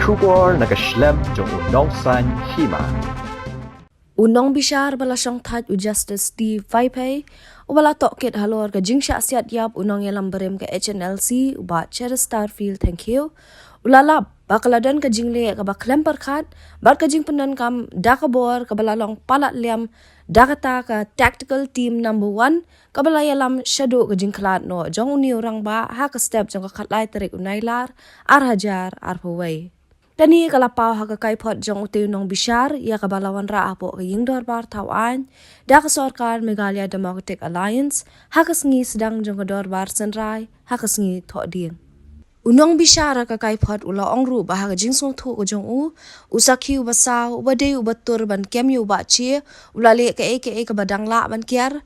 Shubor nakaslem jong unong san hima. Unong bishar bala syong thaj u Justice Steve Vaipay u bala tokit halor ka jingsha siat yap unong yalam berem ka HNLC u ba Cherry Starfield thank you. Ulalap bakaladan ka jingle ka ba klemper khat bar ka jing penan kam dakabor ka balalong palat liam dakata ka tactical team number 1 ka bala yalam shadow ka jing klat no jong uni orang ba ha ka step jong ka khatlai tarik unailar ar hajar ar pawai. Tani kalapaw hagakai pot jong uti nong bishar ya kabalawan ra apo kaying dorbar tawan da ka sorkar Meghalaya Democratic Alliance hakas ngi sedang jong dorbar senrai hakas ngi thok ding. Unong bishara kakai pot ula ongru bah jing song thu ko jong usaki basaw ubade ubatur ban kemyu ba chi ulale ka ka badang la ban kiar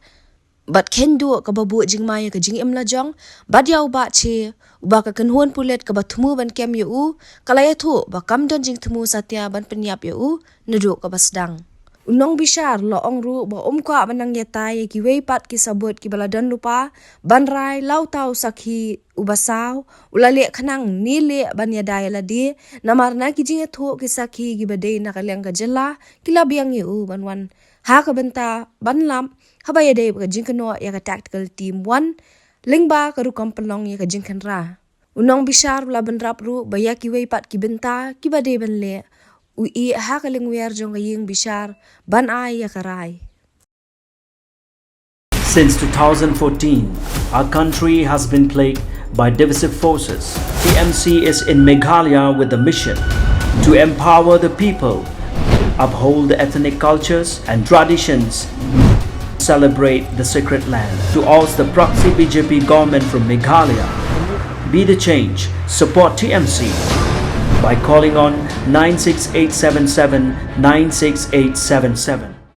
bat kendu ka babu jing maya ka jing imla jong badyaw ba chi uba ka kenhuan pulet ka bathumu ban kem yu kalaya thu ba kamdon jing thumu satya ban penyap yu nedu ka basdang unong bishar lo ongru ba umkwa banang yatai ki wei pat ki sabut ki baladan lupa banrai lautau sakhi ubasaw ulale khanang nile ban yadai ladi namarna ki jing thu ki sakhi ki badei nakalyang ka jela kilabiang yu banwan ha ka benta banlam habaya day ka jinkano ya ka tactical team 1 lingba ka rukam pelong ya ka jinkan ra unong bishar la benrap ru baya ki wei pat ki benta ki bade ban le ui ha ka lingwer jong ka ying bishar ban ai ya ka rai. Since 2014, our country has been plagued by divisive forces. TMC is in Meghalaya with the mission to empower the people, uphold the ethnic cultures and traditions, celebrate the sacred land. To oust the proxy BJP government from Meghalaya, be the change, support TMC by calling on 96877 96877.